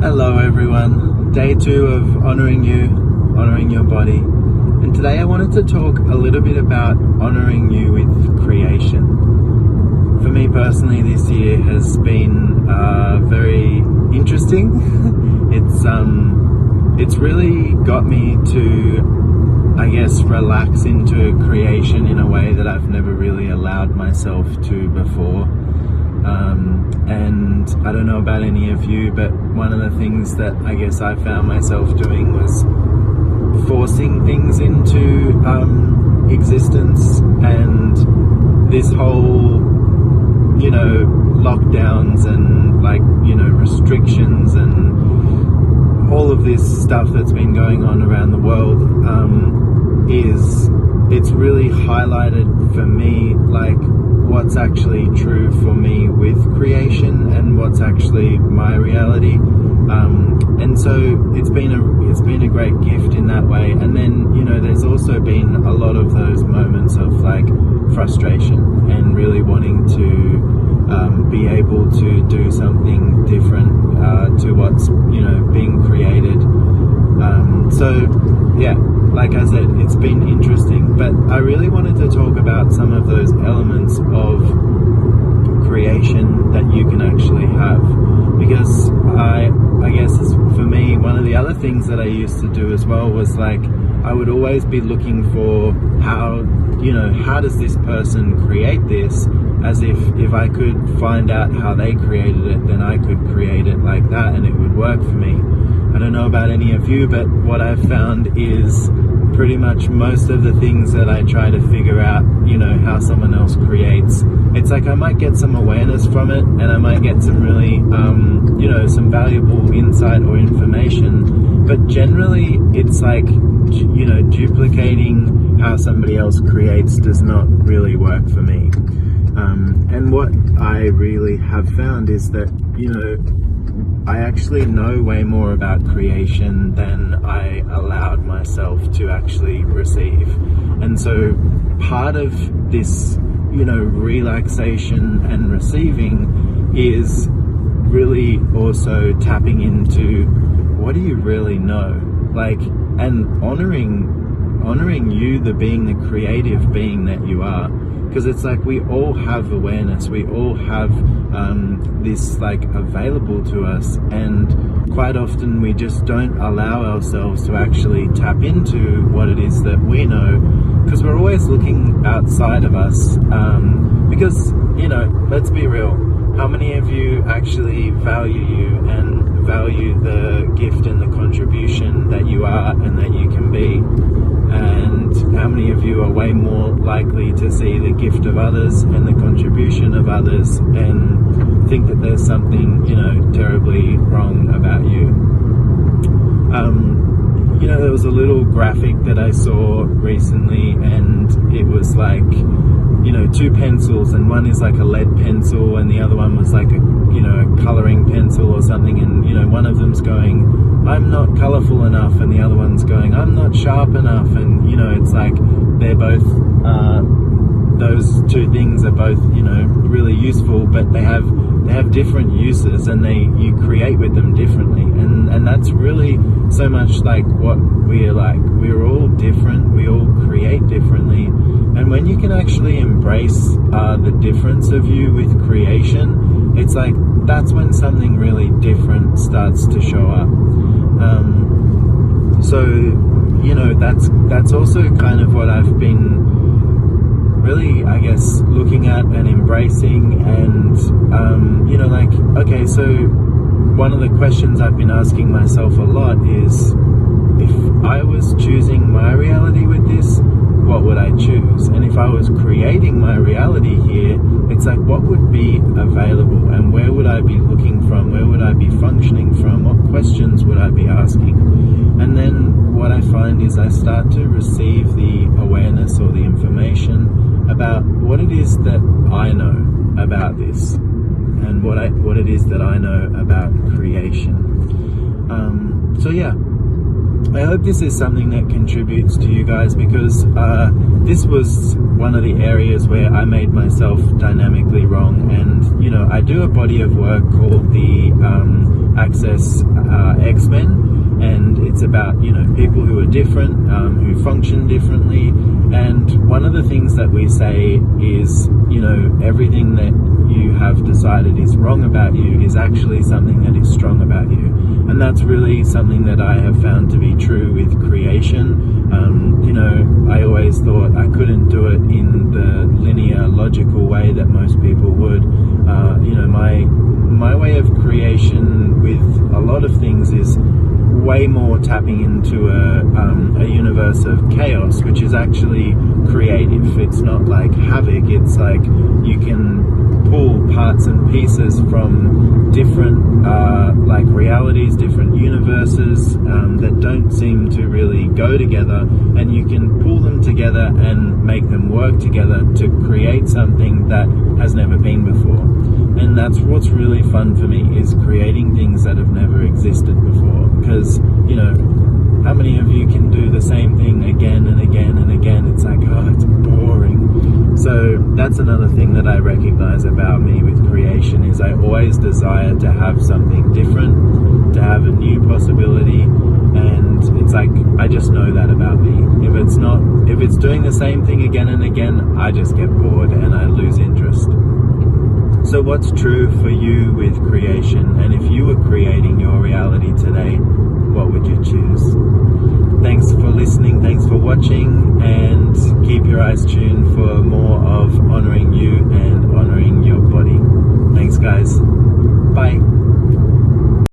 Hello everyone, day 2 of honoring you, honoring your body. And today I wanted to talk a little bit about honoring you with creation. For me personally, this year has been very interesting. It's really got me to, I guess, relax into creation in a way that I've never really allowed myself to before. And I don't know about any of you, but one of the things that I guess I found myself doing was forcing things into existence, and this whole, lockdowns and restrictions and all of this stuff that's been going on around the world it's really highlighted for me what's actually true for me with creation and what's actually my reality, and so it's been a great gift in that way. And then there's also been a lot of those moments of frustration and really wanting to be able to do something different to what's being created. So yeah, like I said, it's been interesting, but I really wanted to talk about some of those elements of creation that you can actually have, because I guess for me, one of the other things that I used to do as well was I would always be looking for how does this person create this, as if I could find out how they created it, then I could create it like that and it would work for me. I don't know about any of you, but what I've found is pretty much most of the things that I try to figure out, how someone else creates, it's I might get some awareness from it, and I might get some really, some valuable insight or information, but generally it's duplicating how somebody else creates does not really work for me. And what I really have found is that, I actually know way more about creation than I allowed myself to actually receive. And so part of this, relaxation and receiving is really also tapping into what do you really know? And honoring you, the being, the creative being that you are. Because it's we all have awareness, we all have this available to us, and quite often we just don't allow ourselves to actually tap into what it is that we know, because we're always looking outside of us, because let's be real, how many of you actually value you and value the gift and the contribution that you are and that you can be? And how many of you are way more likely to see the gift of others and the contribution of others and think that there's something, terribly wrong about you? There was a little graphic that I saw recently, and it was 2 pencils, and one is a lead pencil and the other one was a coloring pencil or something, and one of them's going, I'm not colorful enough, and the other one's going, I'm not sharp enough, and it's they're both those 2 things are both really useful, but they have different uses, and you create with them differently, and that's really so much what we're we're all different, we all create differently. And when you can actually embrace the difference of you with creation, it's that's when something really different starts to show up. So that's also kind of what I've been really, I guess, looking at and embracing, and okay, so one of the questions I've been asking myself a lot is, if I was choosing my reality with this, what would I choose? And if I was creating my reality here, it's what would be available, and where would I be looking from? Where would I be functioning from? What questions would I be asking? And then what I find is I start to receive the awareness or the information about what it is that I know about this, and what it is that I know about creation. So yeah, I hope this is something that contributes to you guys, because this was one of the areas where I made myself dynamically wrong. And I do a body of work called the Access X-Men, and it's about, you know, people who are different, who function differently. And one of the things that we say is, you know, everything that you have decided is wrong about you is actually something that is strong about you. And that's really something that I have found to be true with creation. You know, I always thought I couldn't do it in the linear, logical way that most people would. You know, my way of creation with a lot of things is way more tapping into a universe of chaos, which is actually creative. It's not like havoc. It's like you can pull parts and pieces from different like realities, different universes that don't seem to really go together, and you can pull them together and make them work together to create something that has never been before. And that's what's really fun for me, is creating things that have never existed before. Because, you know, how many of you can do the same thing again and again and again? It's like, oh, it's boring. So that's another thing that I recognize about me with creation, is I always desire to have something different, to have a new possibility. And it's like, I just know that about me. If it's doing the same thing again and again, I just get bored and I lose interest. So what's true for you with creation? And if you were creating your reality today, what would you choose?